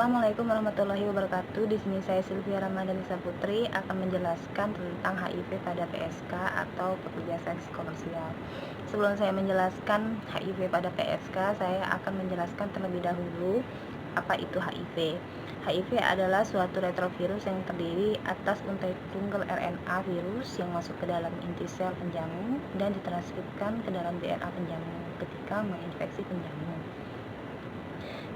Assalamualaikum warahmatullahi wabarakatuh. Di sini saya Sylvia Ramadhanisa Putri akan menjelaskan tentang HIV pada PSK atau pekerja seks komersial. Sebelum saya menjelaskan HIV pada PSK, saya akan menjelaskan terlebih dahulu apa itu HIV. HIV adalah suatu retrovirus yang terdiri atas untai tunggal RNA virus yang masuk ke dalam inti sel penjamu dan ditranskripsikan ke dalam DNA penjamu ketika menginfeksi penjamu.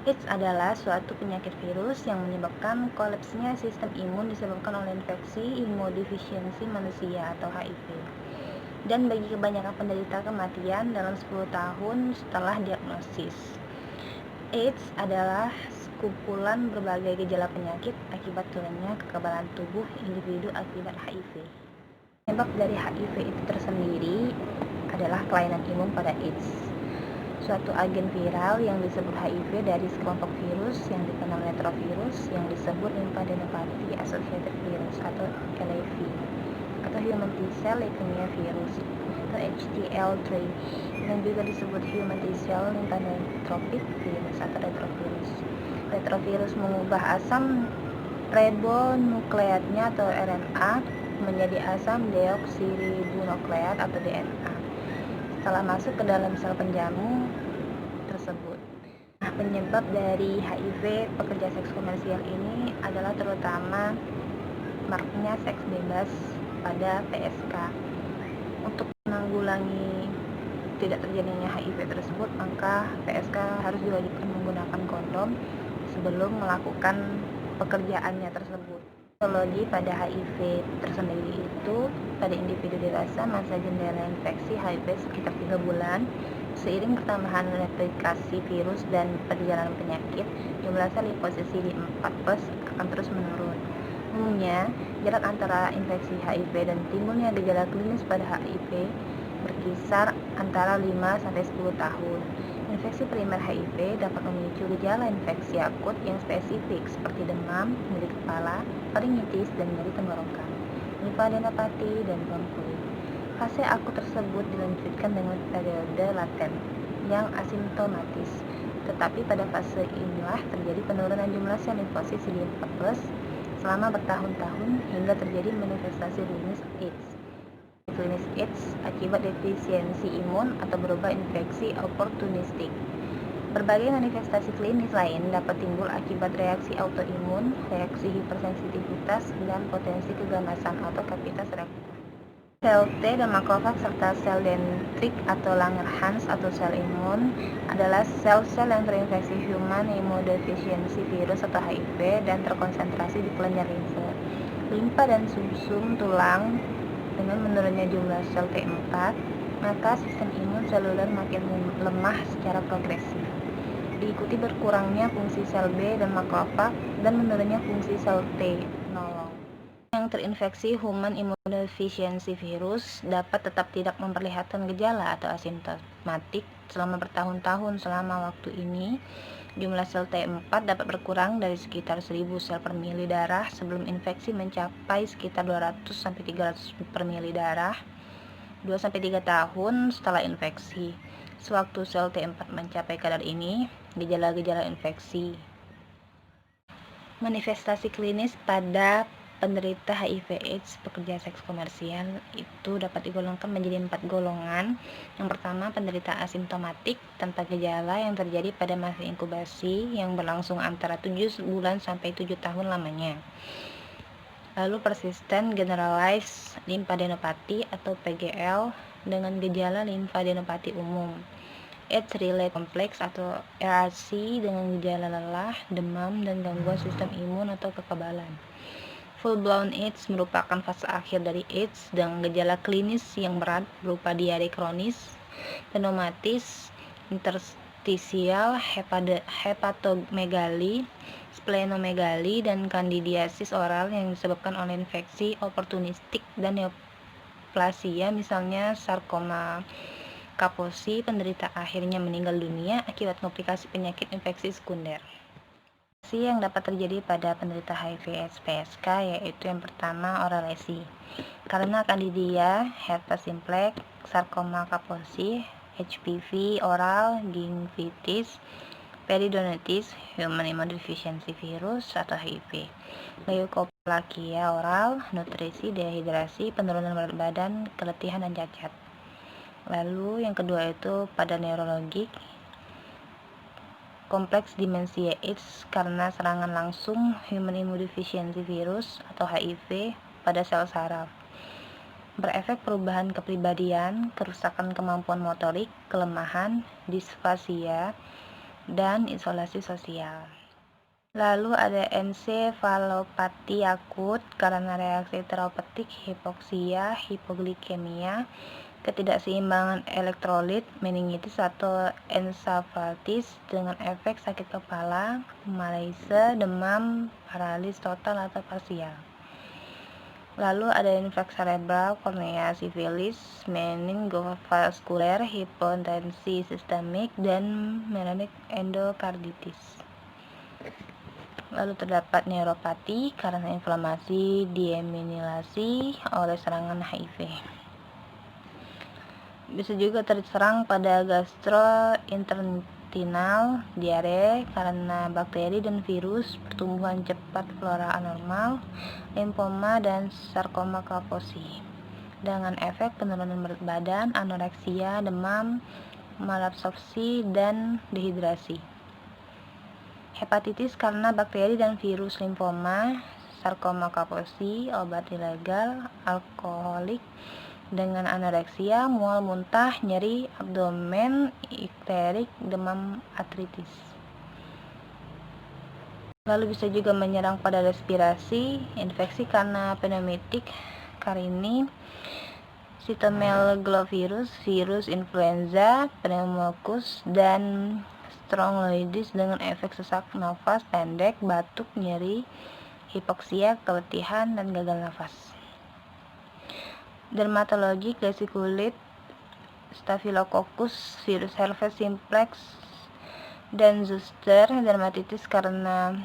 AIDS adalah suatu penyakit virus yang menyebabkan kolapsnya sistem imun disebabkan oleh infeksi imunodefisiensi manusia atau HIV. Dan bagi kebanyakan penderita kematian dalam 10 tahun setelah diagnosis. AIDS adalah kumpulan berbagai gejala penyakit akibat turunnya kekebalan tubuh individu akibat HIV. Penyebab dari HIV itu tersendiri adalah kelainan imun pada AIDS, suatu agen viral yang disebut HIV dari sekelompok virus yang dikenal retrovirus yang disebut lymphadenopathy associated virus atau LAV atau human T-cell leukemia virus atau HTLV yang juga disebut human T-cell lymphadenopathic virus atau retrovirus. Retrovirus mengubah asam ribonukleatnya atau RNA menjadi asam deoksiribonukleat atau DNA setelah masuk ke dalam sel penjamu tersebut. Nah, penyebab dari HIV pekerja seks komersial ini adalah terutama maraknya seks bebas pada PSK. Untuk menanggulangi tidak terjadinya HIV tersebut, maka PSK harus diwajibkan menggunakan kondom sebelum melakukan pekerjaannya tersebut. Patologi pada HIV tersendiri itu pada individu dewasa masa jendela infeksi HIV sekitar 3 bulan. Seiring pertambahan replikasi virus dan perjalanan penyakit, jumlah sel limfosit CD4+ akan terus menurun. Umumnya, jarak antara infeksi HIV dan timbulnya gejala klinis pada HIV berkisar antara 5-10 tahun. Infeksi primer HIV dapat memicu gejala infeksi akut yang spesifik seperti demam, nyeri kepala, faringitis, dan nyeri tenggorokan, limfadenopati, dan bronkitis. Fase akut tersebut dilanjutkan dengan periode laten yang asimptomatis. Tetapi pada fase inilah terjadi penurunan jumlah sel limfosit CD4+ selama bertahun-tahun hingga terjadi manifestasi klinis AIDS. Klinis AIDS akibat defisiensi imun atau berubah infeksi oportunistik. Berbagai manifestasi klinis lain dapat timbul akibat reaksi autoimun, reaksi hipersensitivitas, dan potensi keganasan atau kavitas rektum. Sel T dan makrofag serta sel dendrit atau Langerhans atau sel imun adalah sel-sel yang terinfeksi human immunodeficiency virus atau HIV dan terkonsentrasi di kelenjar limfa dan sumsum tulang. Dengan menurunnya jumlah sel T4, maka sistem imun seluler makin lemah secara progresif. Diikuti berkurangnya fungsi sel B dan makrofag dan menurunnya fungsi sel T nolong. Yang terinfeksi human immunodeficiency virus dapat tetap tidak memperlihatkan gejala atau asimptomatik selama bertahun-tahun. Selama waktu ini, jumlah sel T4 dapat berkurang dari sekitar 1000 sel per mili darah sebelum infeksi mencapai sekitar 200-300 per mili darah 2-3 tahun setelah infeksi. Sewaktu sel T4 mencapai kadar ini, gejala-gejala infeksi. Manifestasi klinis pada penderita HIV/AIDS pekerja seks komersial itu dapat digolongkan menjadi 4 golongan. Yang pertama, penderita asimptomatik tanpa gejala yang terjadi pada masa inkubasi yang berlangsung antara 7 bulan sampai 7 tahun lamanya. Lalu persisten generalized lymphadenopathy atau PGL dengan gejala lymphadenopathy umum. AIDS-related complex atau RRC dengan gejala lelah, demam, dan gangguan sistem imun atau kekebalan. Full-blown AIDS merupakan fase akhir dari AIDS dengan gejala klinis yang berat berupa diare kronis, pneumonis, interstisial, hepatomegali, splenomegali, dan kandidiasis oral yang disebabkan oleh infeksi oportunistik dan neoplasia, misalnya sarkoma Kaposi. Penderita akhirnya meninggal dunia akibat komplikasi penyakit infeksi sekunder. Yang dapat terjadi pada penderita HIV/AIDS PSK yaitu yang pertama oral lesi karena Candida, herpes simplex, sarkoma Kaposi, HPV oral, gingivitis, Periodontitis, Human Immunodeficiency Virus atau HIV, Leukoplakia oral, nutrisi, dehidrasi, penurunan berat badan, keletihan dan cacat. Lalu yang kedua itu pada neurologik, kompleks demensia AIDS karena serangan langsung Human Immunodeficiency Virus atau HIV pada sel saraf. Berefek perubahan kepribadian, kerusakan kemampuan motorik, kelemahan, disfasia, dan isolasi sosial. Lalu ada ensefalopati akut karena reaksi traumatik, hipoksia, hipoglikemia, ketidakseimbangan elektrolit, meningitis atau ensefalitis dengan efek sakit kepala, malaise, demam, paralis total atau parsial. Lalu ada infeksi cerebral, kornea, sifilis, meninggovaskuler, hipotensi sistemik, dan melanic endokarditis. Lalu terdapat neuropati karena inflamasi diemilasi oleh serangan HIV. Bisa juga terserang pada gastrointestinal, diare karena bakteri dan virus, pertumbuhan cepat flora anormal, limfoma, dan sarkoma Kaposi dengan efek penurunan berat badan, anoreksia, demam, malabsorpsi, dan dehidrasi. Hepatitis karena bakteri dan virus, limfoma, sarkoma Kaposi, obat ilegal, alkoholik dengan anoreksia, mual, muntah, nyeri abdomen, ikterik, demam, artritis. Lalu bisa juga menyerang pada respirasi, infeksi karena pneumotik, karini, cytomegalovirus, virus influenza, pneumococcus, dan strongyloides dengan efek sesak nafas pendek, batuk, nyeri, hipoksia, keletihan, dan gagal nafas. Dermatologi, lesi kulit, Staphylococcus, virus herpes simplex, dan zoster, dermatitis karena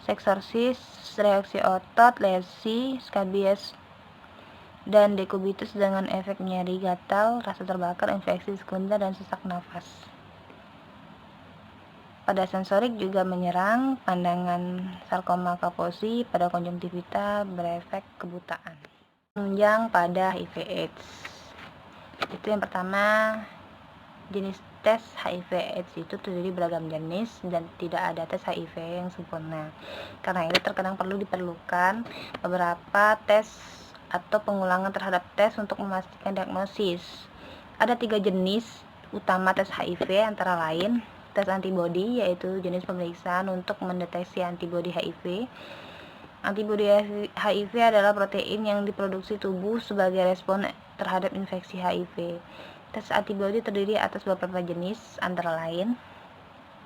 seksorsis, reaksi otot, lesi, skabies, dan dekubitus dengan efek nyeri, gatal, rasa terbakar, infeksi sekunder, dan sesak nafas. Pada sensorik juga menyerang pandangan, sarkoma Kaposi, pada konjungtivita berefek kebutaan. Penunjang pada HIV/AIDS. Itu yang pertama, jenis tes HIV/AIDS itu terdiri beragam jenis dan tidak ada tes HIV yang sempurna. Karena itu terkadang diperlukan beberapa tes atau pengulangan terhadap tes untuk memastikan diagnosis. Ada 3 jenis utama tes HIV antara lain tes antibodi, yaitu jenis pemeriksaan untuk mendeteksi antibodi HIV. Antibodi HIV adalah protein yang diproduksi tubuh sebagai respon terhadap infeksi HIV. Tes antibodi terdiri atas beberapa jenis, antara lain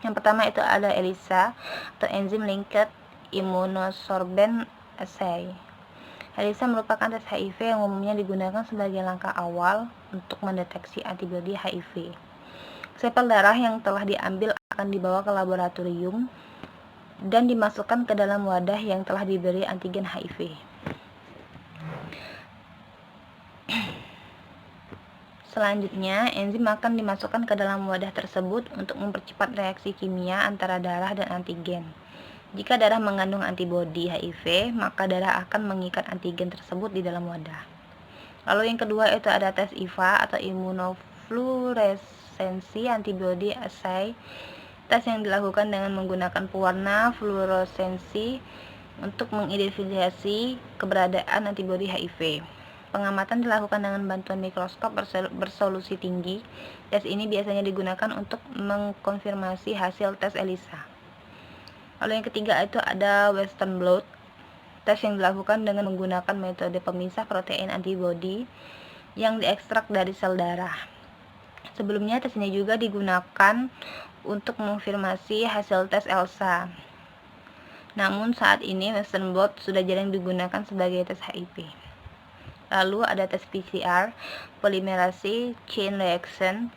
yang pertama itu ada ELISA atau Enzyme Linked Immunosorbent Assay. ELISA merupakan tes HIV yang umumnya digunakan sebagai langkah awal untuk mendeteksi antibodi HIV. Sampel darah yang telah diambil akan dibawa ke laboratorium dan dimasukkan ke dalam wadah yang telah diberi antigen HIV. Selanjutnya, enzim akan dimasukkan ke dalam wadah tersebut untuk mempercepat reaksi kimia antara darah dan antigen. Jika darah mengandung antibodi HIV, maka darah akan mengikat antigen tersebut di dalam wadah. Lalu yang kedua itu ada tes IVA atau imunofluoresensi antibody assay. Tes yang dilakukan dengan menggunakan pewarna fluoresensi untuk mengidentifikasi keberadaan antibodi HIV. Pengamatan dilakukan dengan bantuan mikroskop bersolusi tinggi. Tes ini biasanya digunakan untuk mengkonfirmasi hasil tes ELISA. Lalu yang ketiga itu ada Western blot. Tes yang dilakukan dengan menggunakan metode pemisah protein antibodi yang diekstrak dari sel darah. Sebelumnya tes ini juga digunakan untuk mengonfirmasi hasil tes ELISA. Namun saat ini Western blot sudah jarang digunakan sebagai tes HIV. Lalu ada tes PCR, polymerase chain reaction,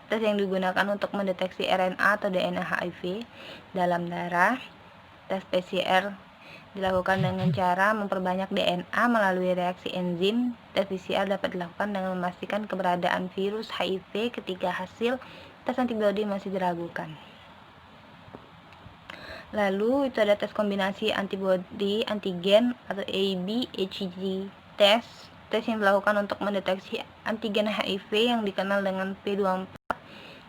tes yang digunakan untuk mendeteksi RNA atau DNA HIV dalam darah. Tes PCR dilakukan dengan cara memperbanyak DNA melalui reaksi enzim. Tes PCR dapat dilakukan dengan memastikan keberadaan virus HIV ketika hasil tes antibodi masih diragukan. Lalu itu ada tes kombinasi antibodi antigen atau AB/HG test. Tes yang dilakukan untuk mendeteksi antigen HIV yang dikenal dengan P24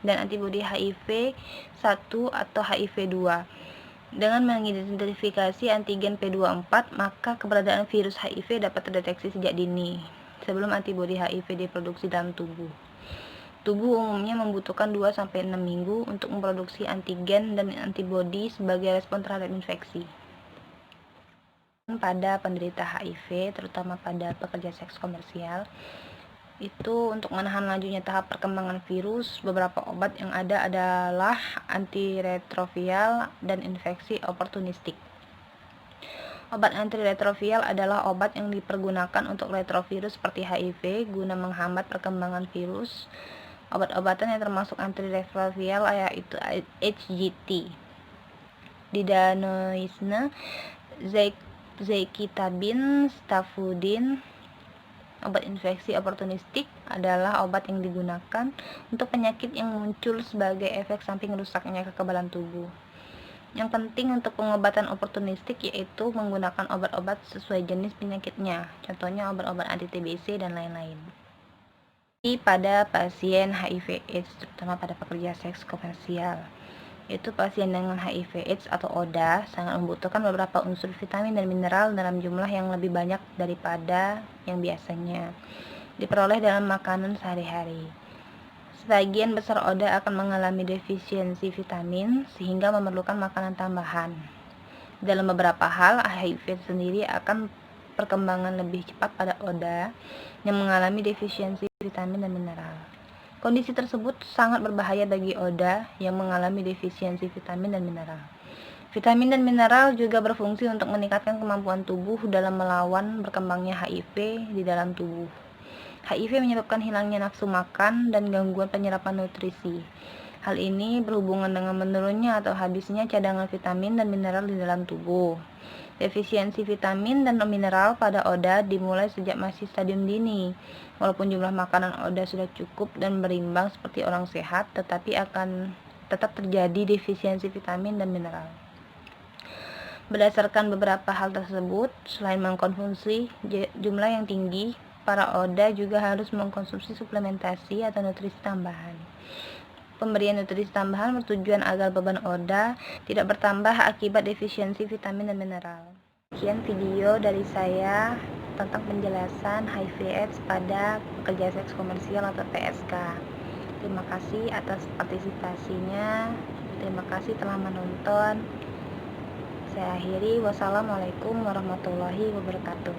dan antibodi HIV-1 atau HIV-2. Dengan mengidentifikasi antigen P24, maka keberadaan virus HIV dapat terdeteksi sejak dini, sebelum antibodi HIV diproduksi dalam tubuh. Tubuh umumnya membutuhkan 2-6 minggu untuk memproduksi antigen dan antibodi sebagai respon terhadap infeksi. Pada penderita HIV, terutama pada pekerja seks komersial, itu untuk menahan lajunya tahap perkembangan virus, beberapa obat yang ada adalah antiretroviral dan infeksi oportunistik. Obat antiretroviral adalah obat yang dipergunakan untuk retrovirus seperti HIV guna menghambat perkembangan virus. Obat-obatan yang termasuk antiretroviral yaitu HGT, didanoisne, zekitabin, stafudin. Obat infeksi oportunistik adalah obat yang digunakan untuk penyakit yang muncul sebagai efek samping rusaknya kekebalan tubuh. Yang penting untuk pengobatan oportunistik yaitu menggunakan obat-obat sesuai jenis penyakitnya, contohnya obat-obat anti-TBC dan lain-lain. Pada pasien HIV/AIDS, terutama pada pekerja seks komersial, yaitu pasien dengan HIV/AIDS atau ODA sangat membutuhkan beberapa unsur vitamin dan mineral dalam jumlah yang lebih banyak daripada yang biasanya diperoleh dalam makanan sehari-hari. Sebagian besar ODA akan mengalami defisiensi vitamin sehingga memerlukan makanan tambahan. Dalam beberapa hal, HIV sendiri akan perkembangan lebih cepat pada ODA yang mengalami defisiensi vitamin dan mineral. Kondisi tersebut sangat berbahaya bagi ODA yang mengalami defisiensi vitamin dan mineral. Vitamin dan mineral juga berfungsi untuk meningkatkan kemampuan tubuh dalam melawan berkembangnya HIV di dalam tubuh. HIV menyebabkan hilangnya nafsu makan dan gangguan penyerapan nutrisi. Hal ini berhubungan dengan menurunnya atau habisnya cadangan vitamin dan mineral di dalam tubuh. Defisiensi vitamin dan mineral pada ODA dimulai sejak masih stadium dini. Walaupun jumlah makanan ODA sudah cukup dan berimbang seperti orang sehat, tetapi akan tetap terjadi defisiensi vitamin dan mineral. Berdasarkan beberapa hal tersebut, selain mengkonsumsi jumlah yang tinggi, para ODA juga harus mengkonsumsi suplementasi atau nutrisi tambahan. Pemberian nutrisi tambahan bertujuan agar beban ODA tidak bertambah akibat defisiensi vitamin dan mineral. Sekian video dari saya tentang penjelasan HIV/AIDS pada pekerja seks komersial atau PSK. Terima kasih atas partisipasinya. Terima kasih telah menonton. Saya akhiri. Wassalamualaikum warahmatullahi wabarakatuh.